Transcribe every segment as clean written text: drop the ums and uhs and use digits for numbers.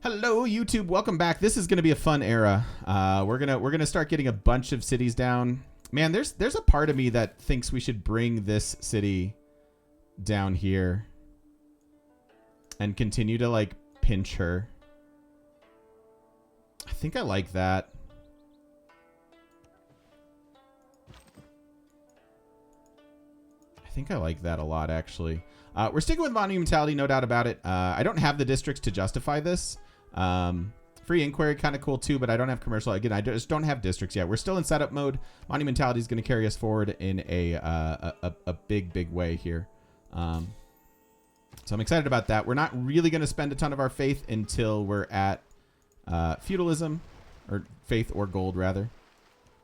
Hello, YouTube. Welcome back. This is going to be a fun era. We're gonna start getting a bunch of cities down. Man, there's a part of me that thinks we should bring this city down here and continue to like pinch her. I think I like that. I think I like that a lot, actually. We're sticking with monumentality, no doubt about it. I don't have the districts to justify this. Free inquiry, kind of cool too, but I don't have commercial. Again, I just don't have districts yet. We're still in setup mode. Monumentality is going to carry us forward in a big way here. So I'm excited about that. We're not really going to spend a ton of our faith until we're at feudalism, or faith or gold rather.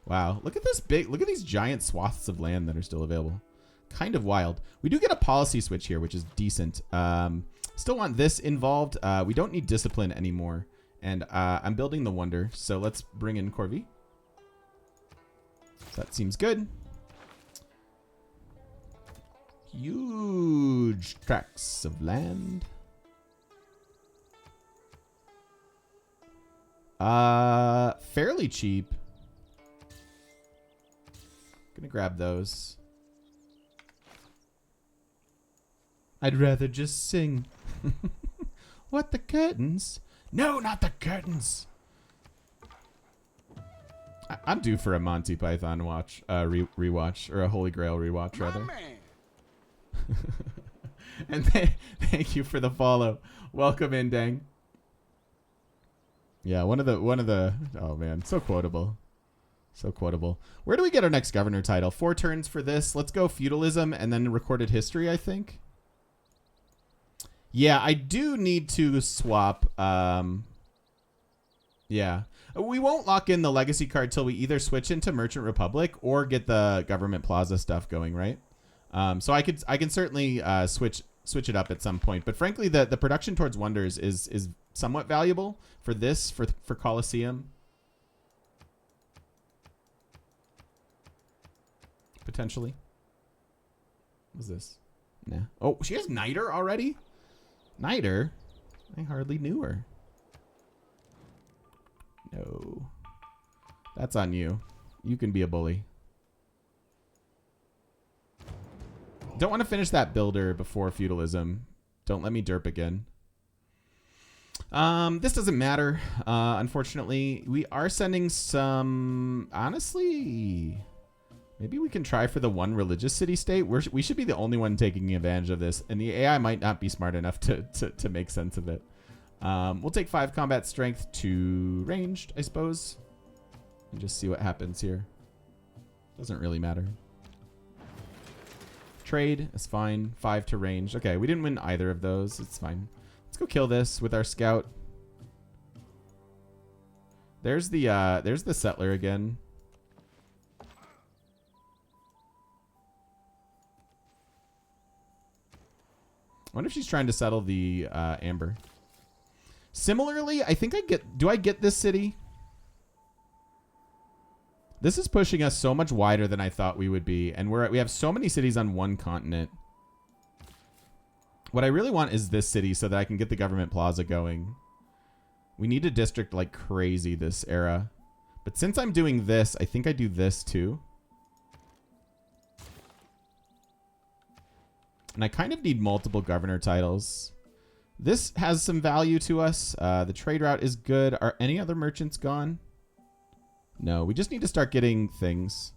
Wow, look at this look at these giant swaths of land that are still available. Kind of wild. We do get a policy switch here, which is decent. Still want this involved. We don't need discipline anymore. And I'm building the wonder. So let's bring in Corvée. That seems good. Huge tracts of land. Fairly cheap. Gonna grab those. I'd rather just sing. What, the curtains? No, not the curtains. I'm due for a Monty Python watch, rewatch, or a Holy Grail rewatch, rather. And thank you for the follow. Welcome in, Dang. Yeah, one of the. Oh man, so quotable. So quotable. Where do we get our next governor title? 4 turns for this. Let's go feudalism and then recorded history, I think. Yeah, I do need to swap. Yeah. We won't lock in the legacy card till we either switch into Merchant Republic or get the Government Plaza stuff going, right? So I can certainly switch it up at some point. But frankly, the production towards wonders is somewhat valuable for this, for Colosseum. Potentially. What's this? Nah. Oh, she has Niter already? Niter? I hardly knew her. No. That's on you. You can be a bully. Don't want to finish that builder before feudalism. Don't let me derp again. This doesn't matter. Unfortunately, we are sending some... Honestly... Maybe we can try for the one religious city-state. We should be the only one taking advantage of this, and the AI might not be smart enough to make sense of it. We'll take 5 combat strength to ranged, I suppose, and just see what happens here. Doesn't really matter. Trade is fine. 5 to ranged. Okay, we didn't win either of those. It's fine. Let's go kill this with our scout. There's the settler again. I wonder if she's trying to settle the Amber. Similarly, I think do I get this city? This is pushing us so much wider than I thought we would be. And we have so many cities on one continent. What I really want is this city so that I can get the Government Plaza going. We need a district like crazy this era. But since I'm doing this, I think I do this too. And I kind of need multiple governor titles. This has some value to us. The trade route is good. Are any other merchants gone? No, we just need to start getting things.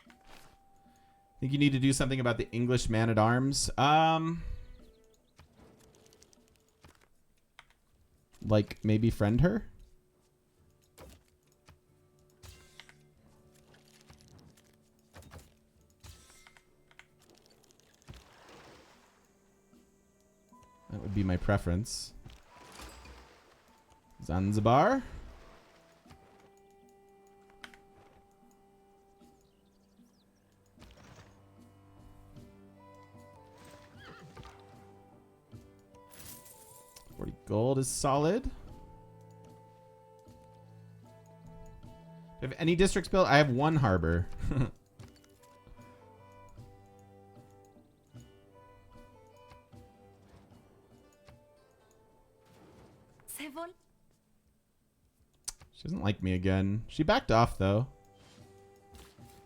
I think you need to do something about the English man-at-arms. Like maybe friend her? That would be my preference. Zanzibar. Gold is solid. Do you have any districts built? I have 1 harbor. She doesn't like me again. She backed off, though.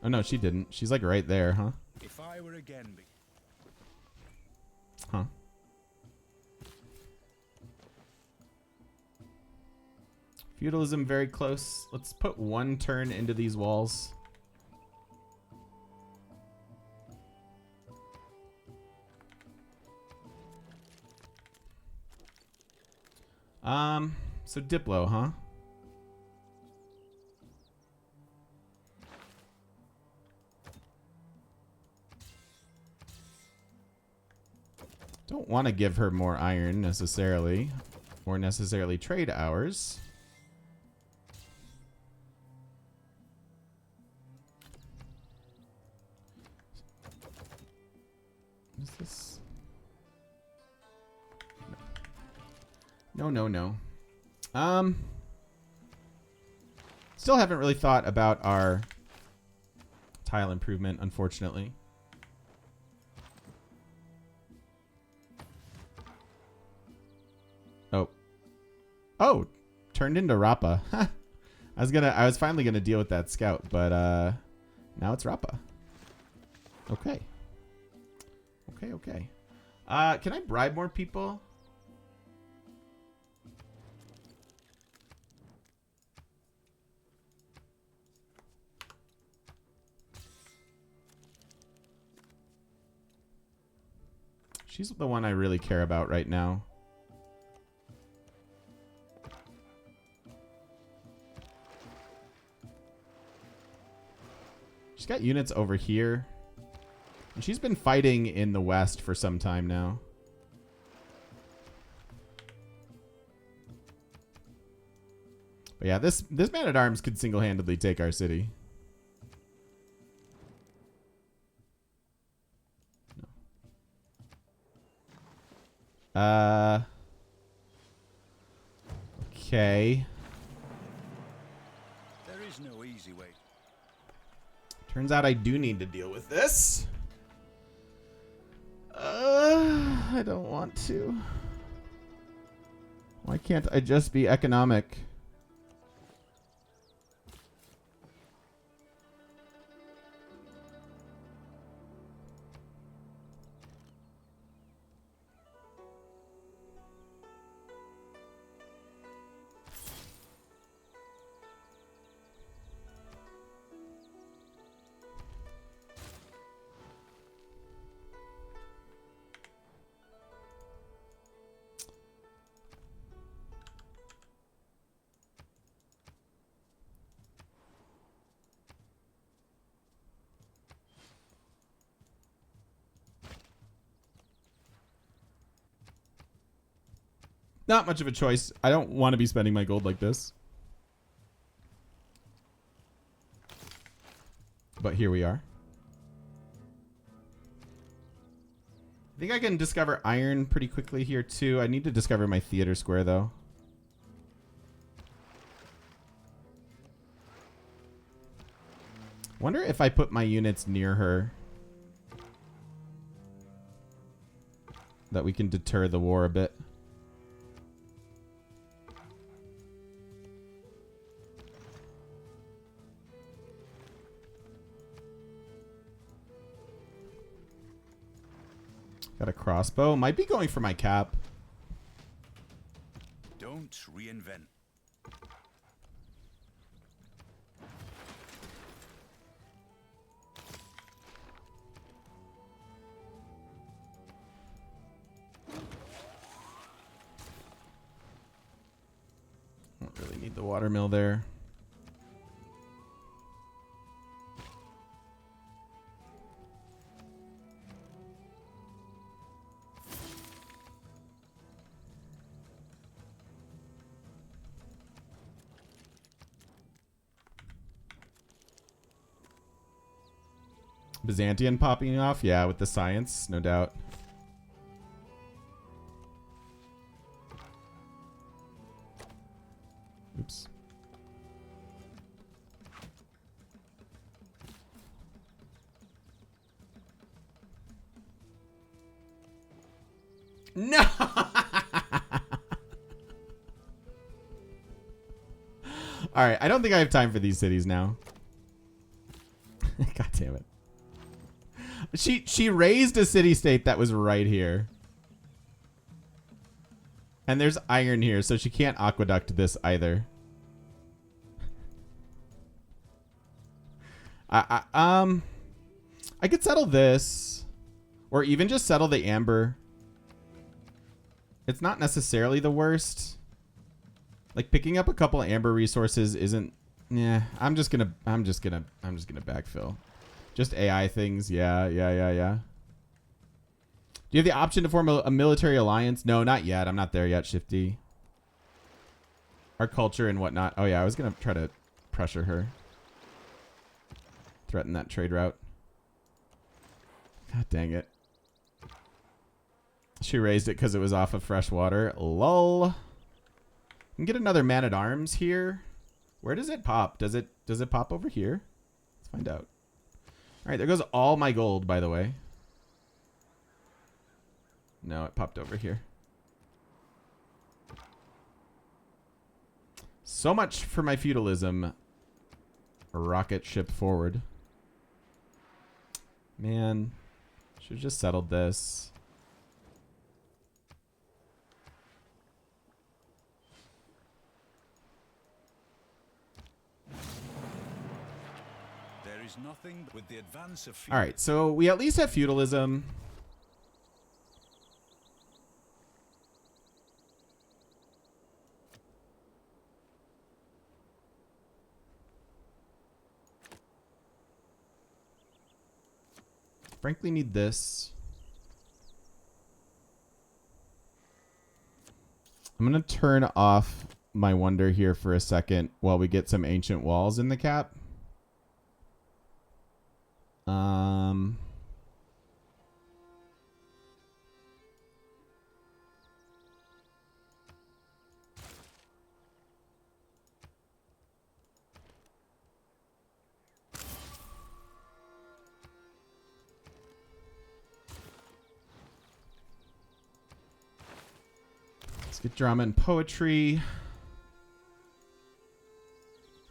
Oh, no, she didn't. She's, like, right there, huh? If I were again... Huh. Feudalism very close. Let's put one turn into these walls. So Diplo, huh? Don't want to give her more iron necessarily, or necessarily trade hours. What is this? No. Still haven't really thought about our tile improvement, unfortunately. Oh, turned into Rappa. I was finally gonna deal with that scout, but now it's Rappa. Okay. Can I bribe more people? She's the one I really care about right now. She's got units over here. And she's been fighting in the west for some time now. But yeah, this man-at-arms could single-handedly take our city. No. Okay. There is no easy way. Turns out I do need to deal with this. I don't want to. Why can't I just be economic? Not much of a choice. I don't want to be spending my gold like this. But here we are. I think I can discover iron pretty quickly here too. I need to discover my theater square though. Wonder if I put my units near her that we can deter the war a bit. Got a crossbow. Might be going for my cap. Don't reinvent. Don't really need the watermill there. Byzantium popping off? Yeah, with the science, no doubt. Oops. No! All right, I don't think I have time for these cities now. God damn it. She raised a city-state that was right here. And there's iron here, so she can't aqueduct this either. I could settle this. Or even just settle the amber. It's not necessarily the worst. Like picking up a couple amber resources isn't. Yeah, I'm just gonna backfill. Just AI things. Yeah. Do you have the option to form a military alliance? No, not yet. I'm not there yet, Shifty. Our culture and whatnot. Oh yeah, I was gonna try to pressure her. Threaten that trade route. God dang it. She raised it because it was off of fresh water. Lol. I can get another man-at-arms here. Where does it pop? Does it pop over here? Let's find out. All right, there goes all my gold, by the way. No, it popped over here. So much for my feudalism. Rocket ship forward. Man, should have just settled this. There is nothing with the advance of All right, so we at least have feudalism. Frankly, need this. I'm going to turn off my wonder here for a second while we get some ancient walls in the cap. Let's get drama and poetry.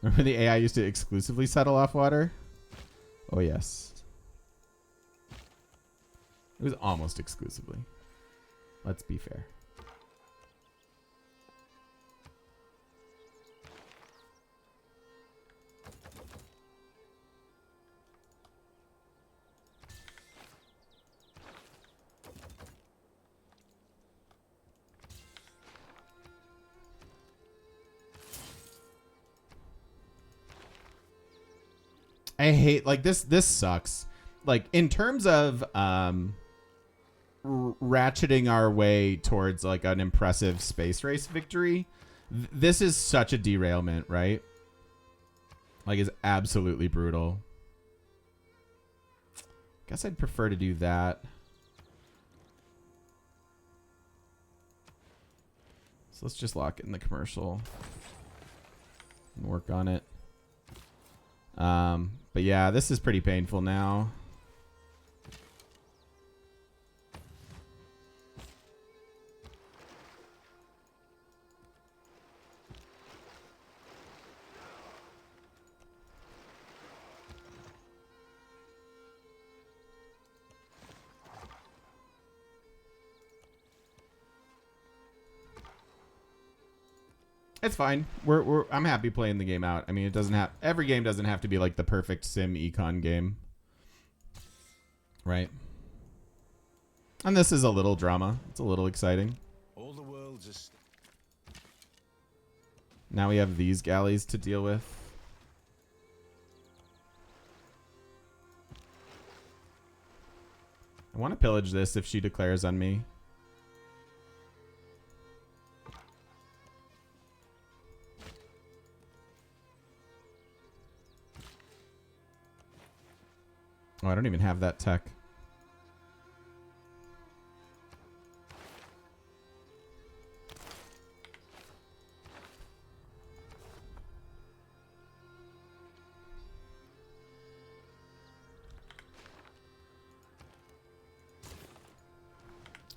Remember the AI used to exclusively settle off water? Oh, yes. It was almost exclusively. Let's be fair. I hate, like, this sucks. Like, in terms of ratcheting our way towards like an impressive space race victory, this is such a derailment, right? Like, it's absolutely brutal. Guess I'd prefer to do that. So let's just lock in the commercial and work on it. But yeah, this is pretty painful now. It's fine. I'm happy playing the game out. I mean, it doesn't have, every game doesn't have to be like the perfect sim econ game. Right? And this is a little drama. It's a little exciting. all the world's a Now we have these galleys to deal with. I want to pillage this if she declares on me. Oh, I don't even have that tech.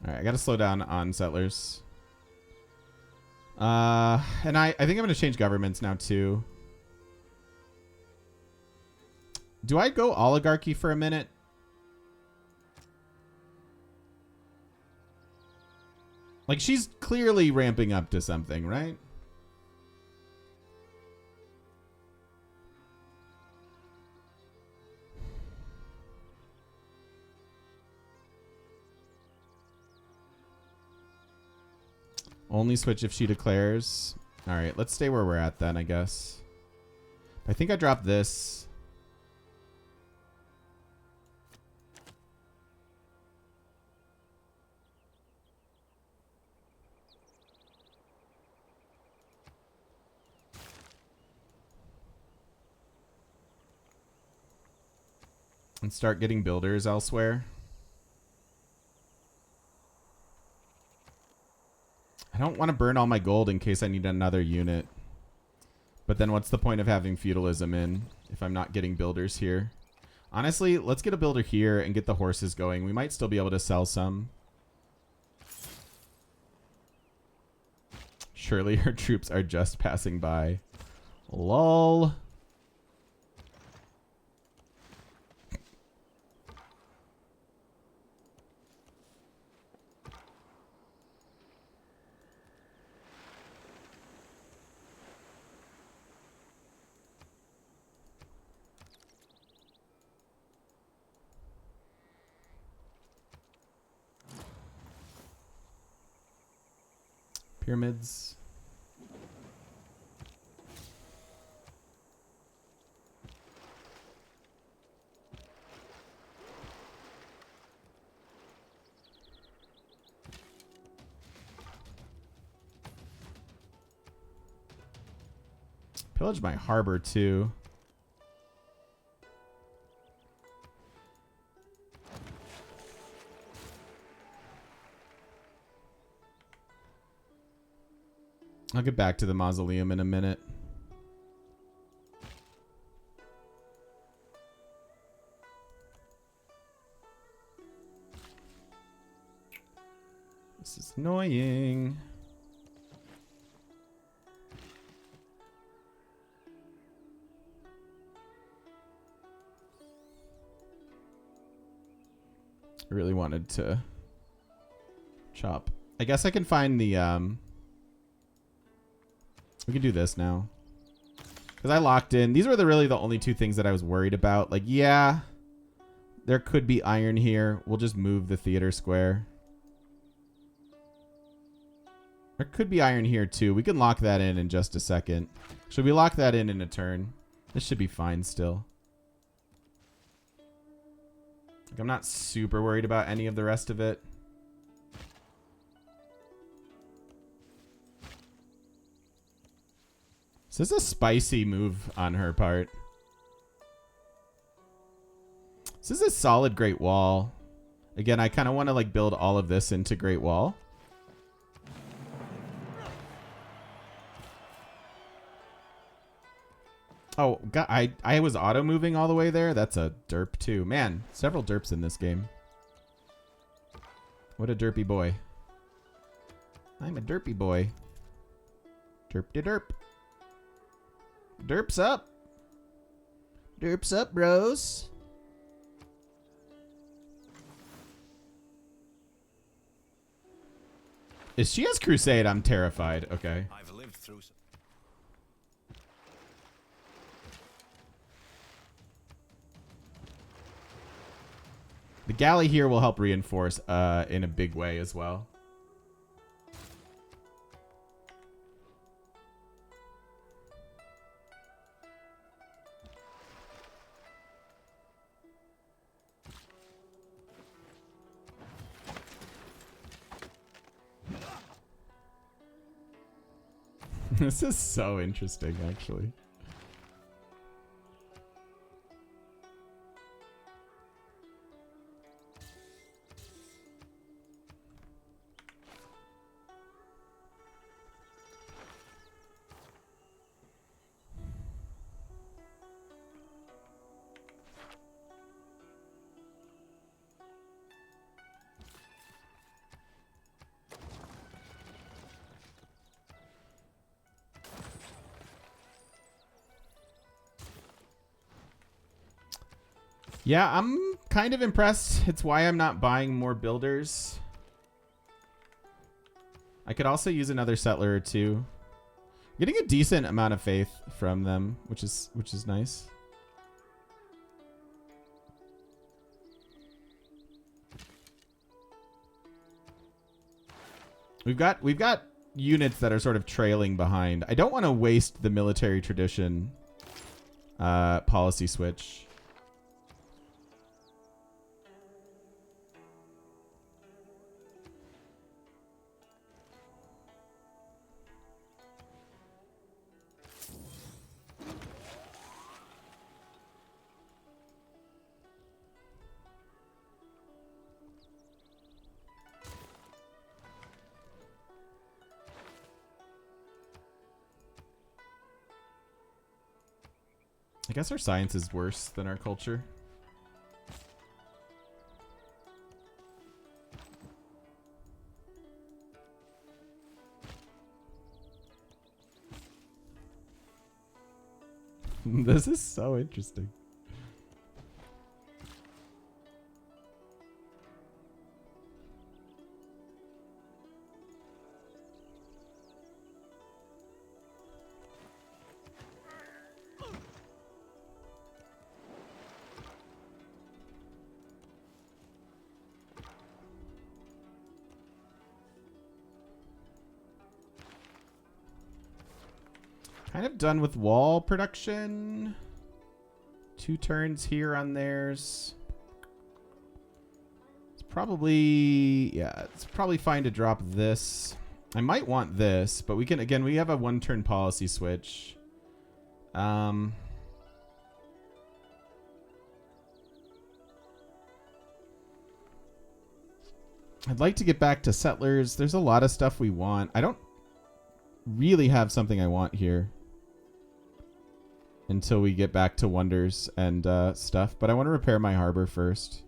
All right, I got to slow down on settlers. And I think I'm going to change governments now too. Do I go oligarchy for a minute? Like, she's clearly ramping up to something, right? Only switch if she declares. All right, let's stay where we're at then, I guess. I think I dropped this. And start getting builders elsewhere. I don't want to burn all my gold in case I need another unit. But then what's the point of having feudalism in if I'm not getting builders here? Honestly, let's get a builder here and get the horses going. We might still be able to sell some. Surely her troops are just passing by. Lol. Pyramids. Pillage my harbor too. I'll get back to the mausoleum in a minute. This is annoying. I really wanted to chop. I guess I can find the we can do this now. Because I locked in. These were really the only two things that I was worried about. Like, yeah, there could be iron here. We'll just move the theater square. There could be iron here too. We can lock that in just a second. Should we lock that in a turn? This should be fine still. Like, I'm not super worried about any of the rest of it. So this is a spicy move on her part. This is a solid Great Wall. Again, I kind of want to like build all of this into Great Wall. Oh, God, I was auto moving all the way there. That's a derp too. Man, several derps in this game. What a derpy boy. I'm a derpy boy. Derp de derp. Derps up. Derps up, bros. If she has Crusade, I'm terrified. Okay. I've lived through some. The galley here will help reinforce in a big way as well. This is so interesting, actually. Yeah, I'm kind of impressed. It's why I'm not buying more builders. I could also use another settler or two. Getting a decent amount of faith from them, which is nice. We've got units that are sort of trailing behind. I don't want to waste the military tradition policy switch. I guess our science is worse than our culture. This is so interesting. Kind of done with wall production. 2 turns here on theirs. It's probably, yeah, it's probably fine to drop this. I might want this, but we can, again, we have a 1-turn policy switch. I'd like to get back to settlers. There's a lot of stuff we want. I don't really have something I want here until we get back to wonders and stuff, but I want to repair my harbor first.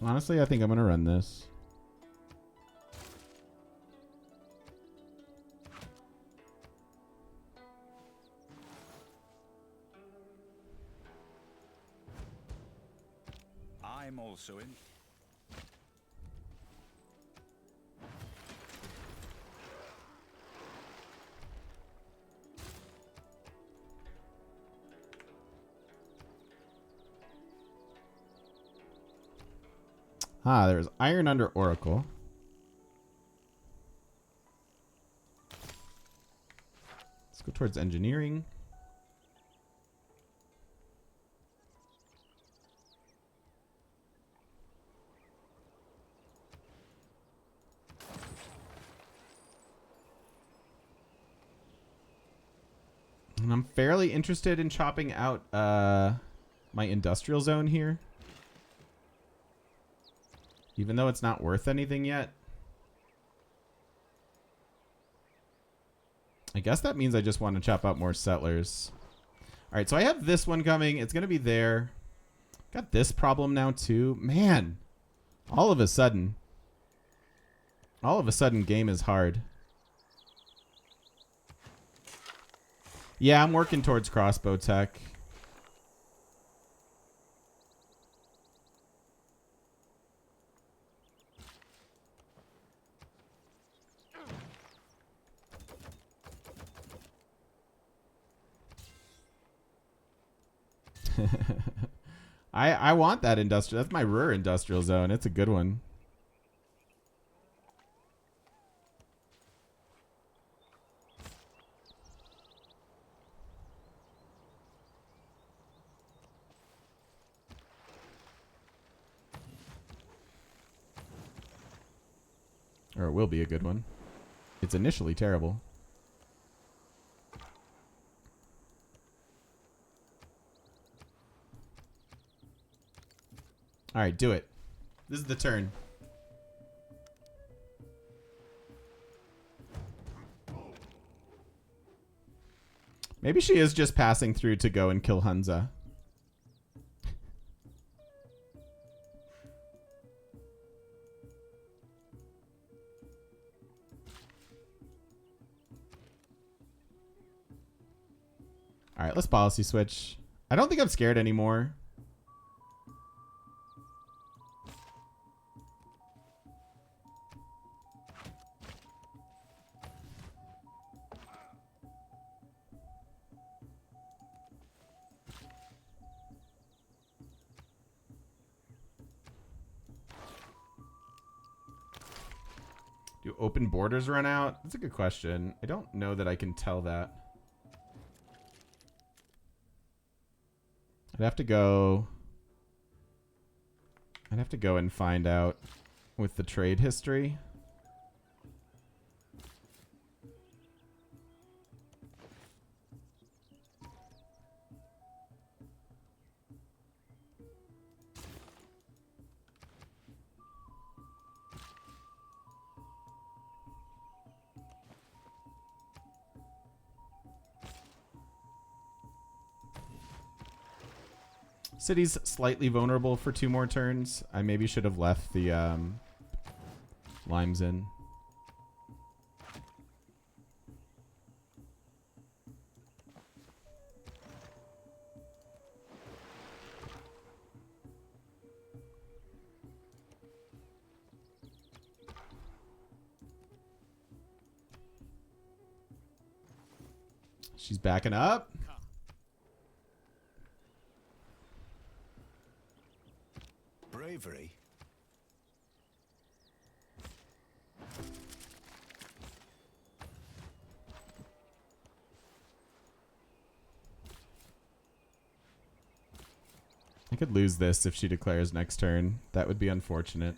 Honestly, I think I'm going to run this. I'm also in. Ah, there's iron under Oracle. Let's go towards engineering. And I'm fairly interested in chopping out my industrial zone here. Even though it's not worth anything yet. I guess that means I just want to chop out more settlers. Alright, so I have this one coming. It's going to be there. Got this problem now too. Man, all of a sudden, game is hard. Yeah, I'm working towards crossbow tech. I want that industrial. That's my Ruhr industrial zone. It's a good one. Or it will be a good one. It's initially terrible. All right, do it. This is the turn. Maybe she is just passing through to go and kill Hunza. All right, let's policy switch. I don't think I'm scared anymore. Do open borders run out? That's a good question. I don't know that I can tell that. I'd have to go and find out with the trade history. City's slightly vulnerable for 2 more turns. I maybe should have left the limes in. She's backing up. Bravery. I could lose this if she declares next turn. That would be unfortunate.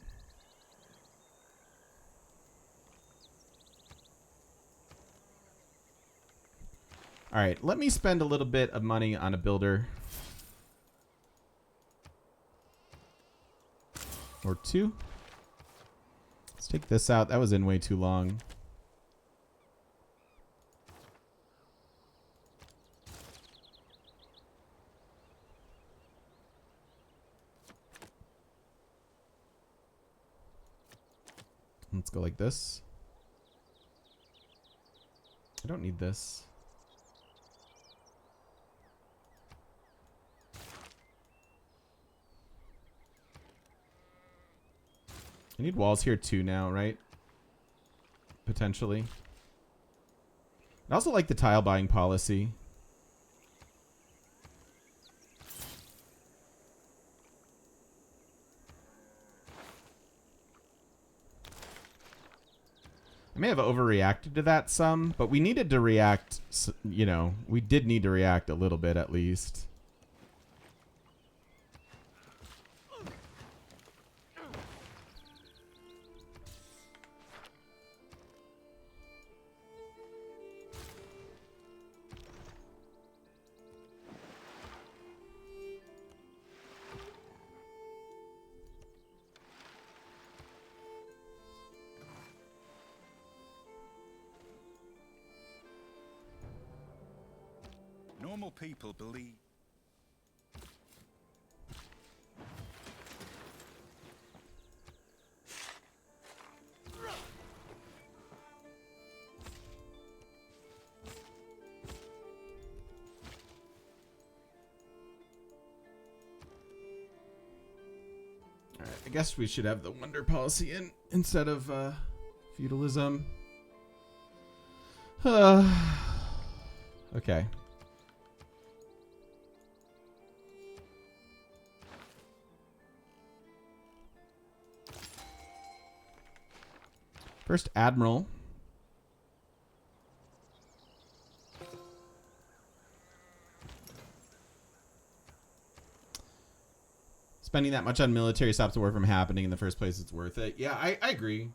All right, let me spend a little bit of money on a builder. Or 2. Let's take this out. That was in way too long. Let's go like this. I don't need this. I need walls here too now, right? Potentially. I also like the tile buying policy. I may have overreacted to that some, but we needed to react, you know, we did need to react a little bit at least. Normal people believe. All right, I guess we should have the wonder policy in instead of feudalism. Okay. First Admiral. Spending that much on military stops the war from happening in the first place. It's worth it. Yeah, I agree.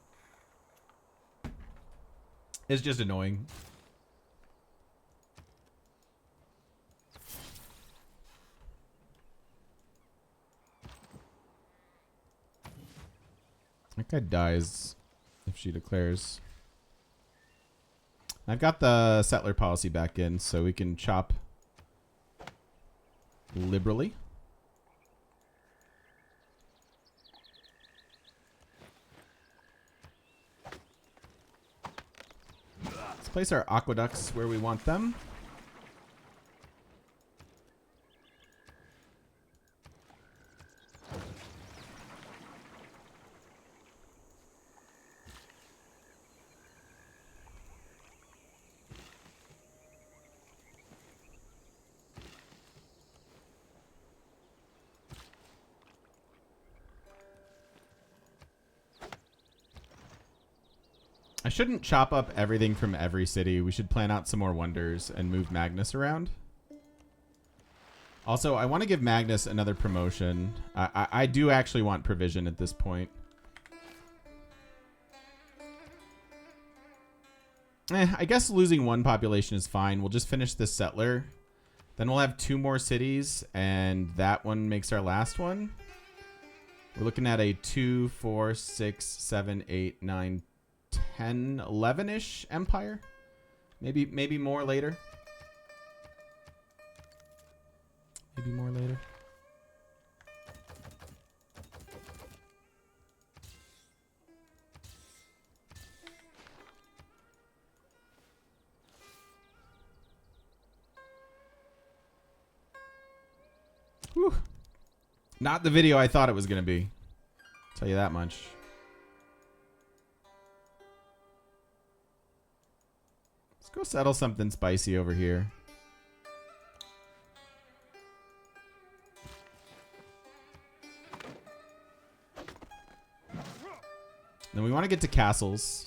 It's just annoying. That guy dies if she declares. I've got the settler policy back in, so we can chop liberally. Let's place our aqueducts where we want them. I shouldn't chop up everything from every city. We should plan out some more wonders and move Magnus around. Also, I want to give Magnus another promotion. I do actually want provision at this point. I guess losing one population is fine. We'll just finish this settler. Then we'll have 2 more cities, and that one makes our last one. We're looking at a 2, 4, 6, 7, 8, 9, 10, 11-ish empire. Maybe more later. Maybe more later. Whew. Not the video I thought it was going to be. Tell you that much. Let's go settle something spicy over here. Then we want to get to castles.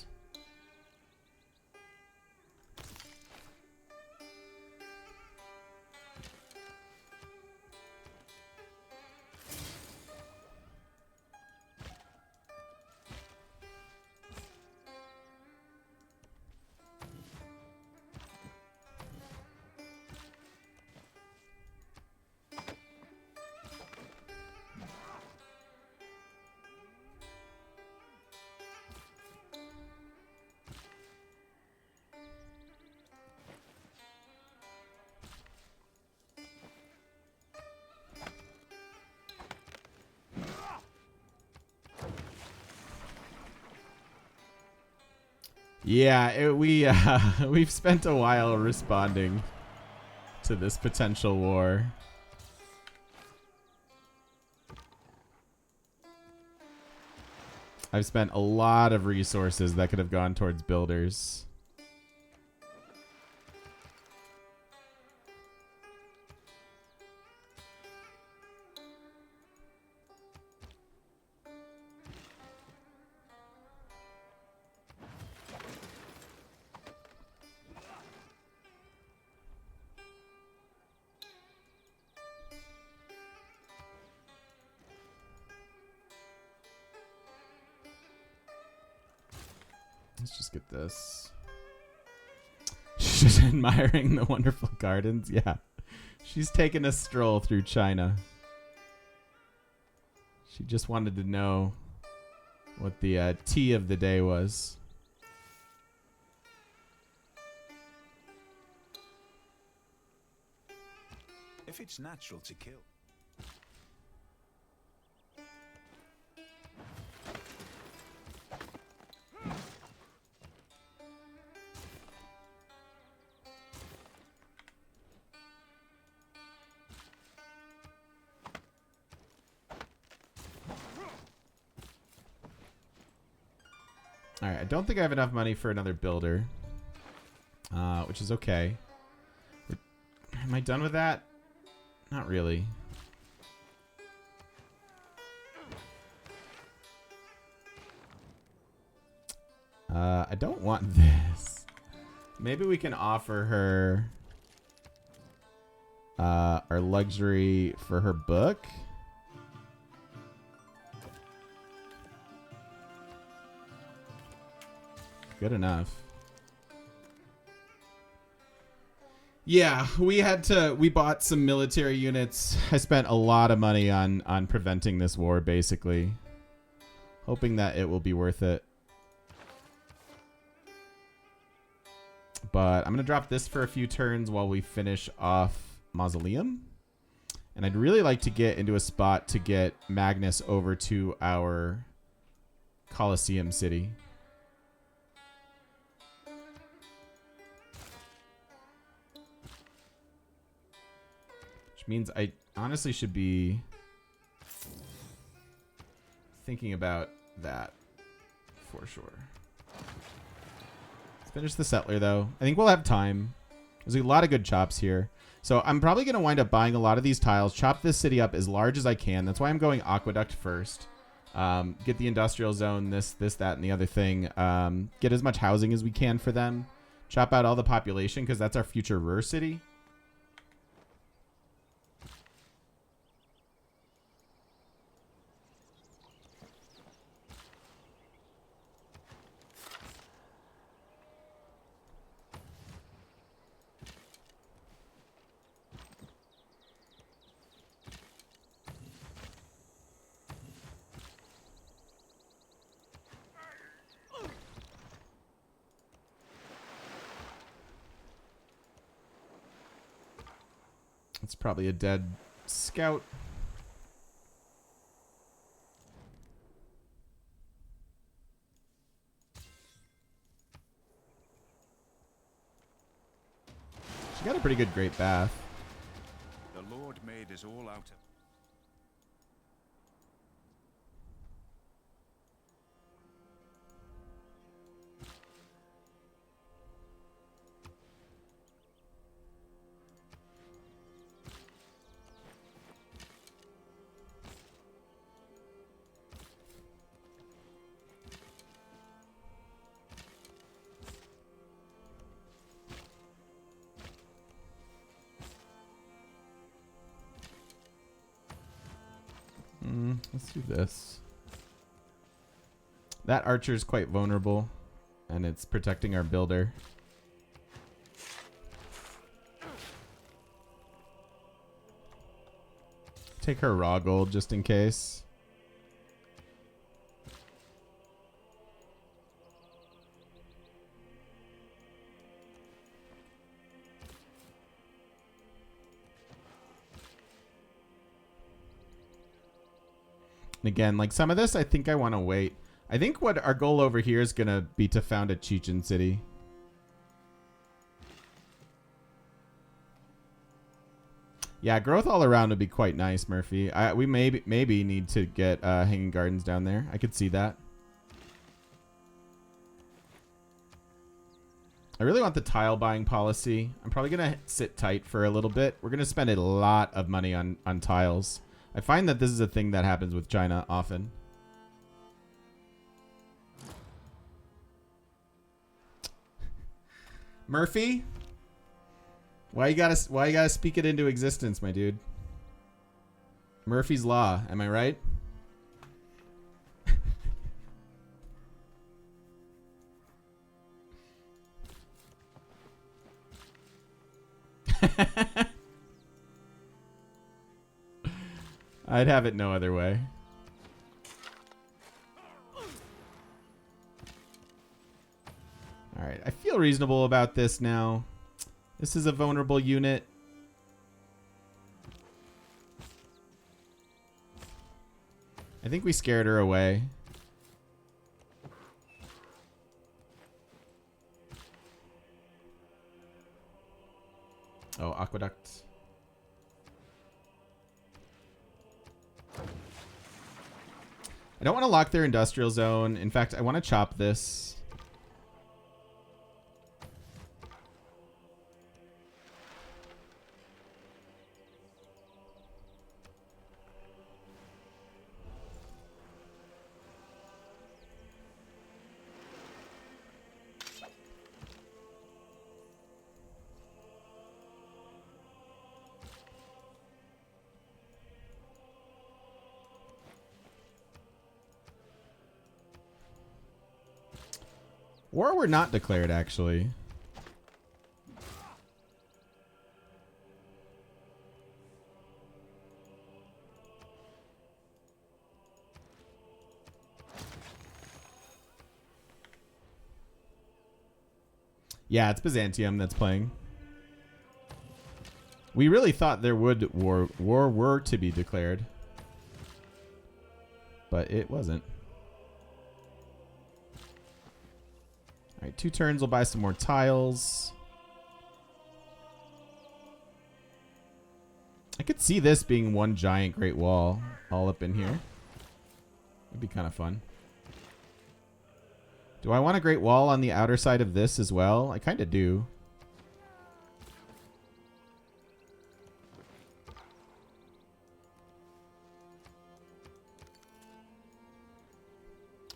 Yeah, we've spent a while responding to this potential war. I've spent a lot of resources that could have gone towards builders. Let's just get this. She's just admiring the wonderful gardens. Yeah. She's taking a stroll through China. She just wanted to know what the tea of the day was. If it's natural to kill. Alright, I don't think I have enough money for another builder. Which is okay. Am I done with that? Not really. I don't want this. Maybe we can offer her our luxury for her book. Good enough. Yeah, we bought some military units. I spent a lot of money on preventing this war, basically. Hoping that it will be worth it. But I'm going to drop this for a few turns while we finish off Mausoleum. And I'd really like to get into a spot to get Magnus over to our Colosseum city. Which means I honestly should be thinking about that for sure. Let's finish the settler, though. I think we'll have time. There's a lot of good chops here. So I'm probably going to wind up buying a lot of these tiles, chop this city up as large as I can. That's why I'm going aqueduct first. Get the industrial zone, this, that, and the other thing. Get as much housing as we can for them. Chop out all the population because that's our future Ruhr city. It's probably a dead scout. She got a pretty good great bath. The Lord made us all out of... Let's do this. That archer is quite vulnerable, and it's protecting our builder. Take her raw gold just in case. And again, like some of this, I think I want to wait. I think what our goal over here is going to be to found a Chechen city. Yeah, growth all around would be quite nice, Murphy. We maybe need to get hanging gardens down there. I could see that. I really want the tile buying policy. I'm probably going to sit tight for a little bit. We're going to spend a lot of money on tiles. I find that this is a thing that happens with China often. Murphy? Why you gotta speak it into existence, my dude? Murphy's Law, am I right? I'd have it no other way. Alright, I feel reasonable about this now. This is a vulnerable unit. I think we scared her away. Oh, aqueduct. I don't want to lock their industrial zone. In fact, I want to chop this. Or we're not declared, actually. Yeah, it's Byzantium that's playing. We really thought there would war were to be declared. But it wasn't. Alright, 2 turns, we'll buy some more tiles. I could see this being one giant Great Wall all up in here. It'd be kind of fun. Do I want a Great Wall on the outer side of this as well? I kind of do.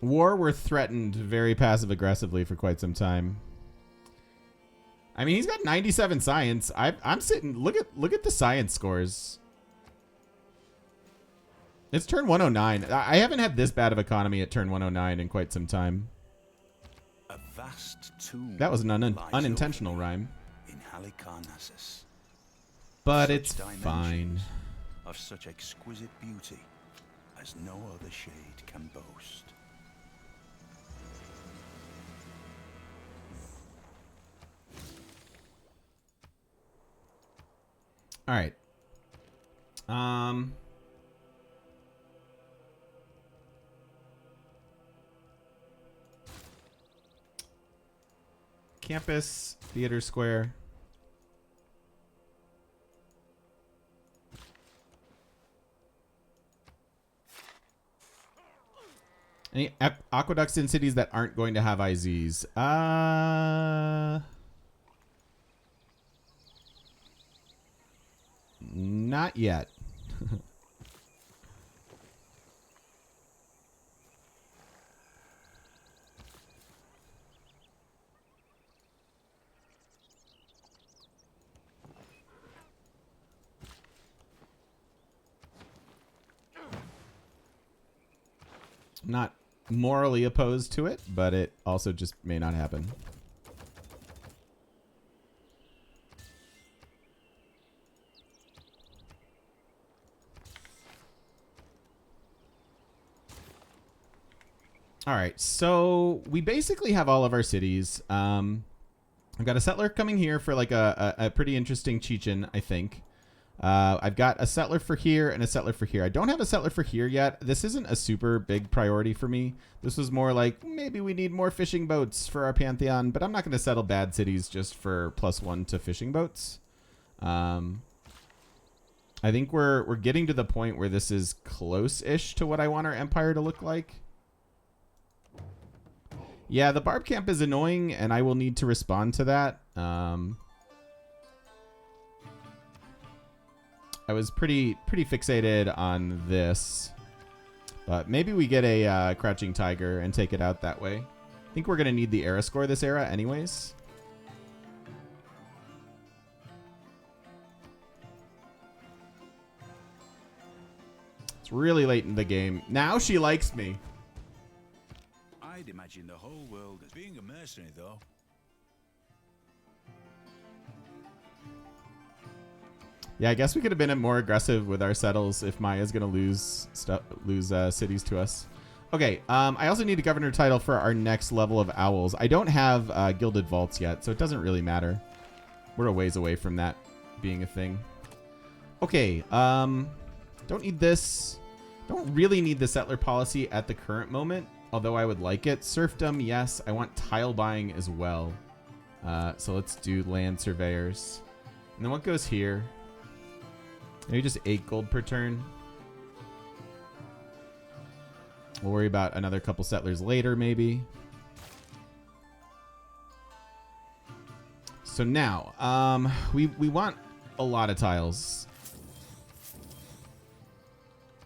War were threatened very passive aggressively for quite some time. I mean, he's got 97 science. I'm sitting. Look at the science scores. It's turn 109. I haven't had this bad of economy at turn 109 in quite some time. A vast tomb That was an lies unintentional over rhyme. in Halicarnassus. But Such it's fine. dimensions of such exquisite beauty as no other shade can boast. All right. Campus, Theater Square. Any aqueducts in cities that aren't going to have IZs? Not yet. Not morally opposed to it, but it also just may not happen. All right, so we basically have all of our cities. I've got a settler coming here for like a pretty interesting Chechen, I think. I've got a settler for here and a settler for here. I don't have a settler for here yet. This isn't a super big priority for me. This was more like maybe we need more fishing boats for our pantheon, but I'm not going to settle bad cities just for +1 to fishing boats. I think we're getting to the point where this is close-ish to what I want our empire to look like. Yeah, the barb camp is annoying, and I will need to respond to that. I was pretty fixated on this, but maybe we get a crouching tiger and take it out that way. I think we're going to need the era score this era anyways. It's really late in the game. Now she likes me. I'd imagine the whole world as being a mercenary, though. Yeah, I guess we could have been more aggressive with our settles if Maya's gonna lose cities to us. Okay, I also need a governor title for our next level of owls. I don't have gilded vaults yet, so it doesn't really matter. We're a ways away from that being a thing. Okay, don't need this. Don't really need the settler policy at the current moment, although I would like it. Serfdom, yes. I want tile buying as well. So let's do land surveyors. And then what goes here? Maybe just 8 gold per turn. We'll worry about another couple settlers later, maybe. So now, we want a lot of tiles.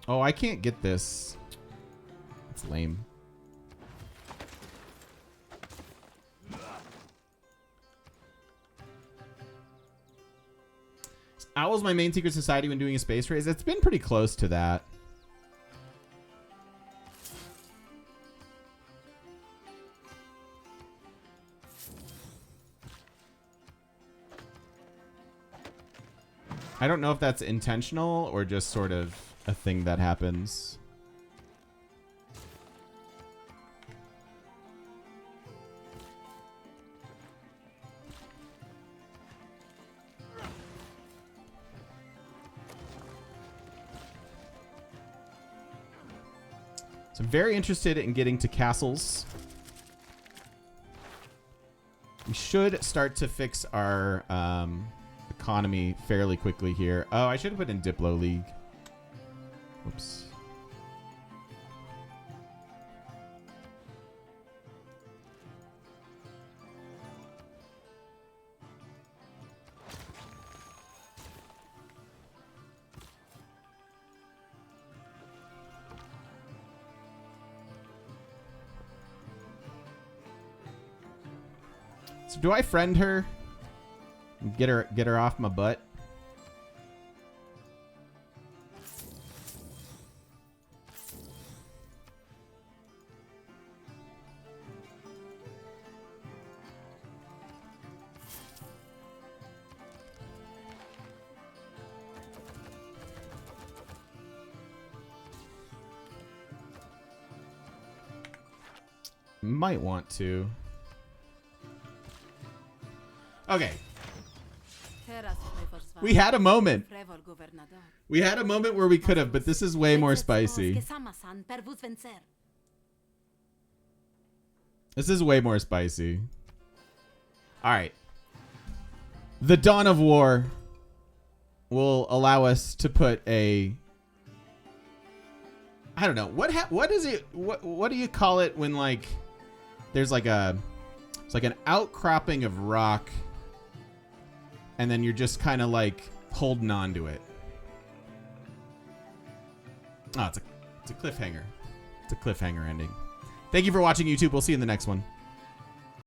Oh, I can't get this. It's lame. Owl's my main secret society when doing a space race. It's been pretty close to that. I don't know if that's intentional or just sort of a thing that happens. So I'm very interested in getting to castles. We should start to fix our economy fairly quickly here. Oh, I should have put in Diplo League. Oops. So do I friend her? Get her off my butt? Might want to. Okay. We had a moment. We had a moment where we could have, but this is way more spicy. This is way more spicy. All right. The dawn of war will allow us to put a... I don't know. What is it? What do you call it when, like, there's like a... It's like an outcropping of rock, and then you're just kind of like holding on to it. Oh, it's a cliffhanger. It's a cliffhanger ending. Thank you for watching, YouTube. We'll see you in the next one.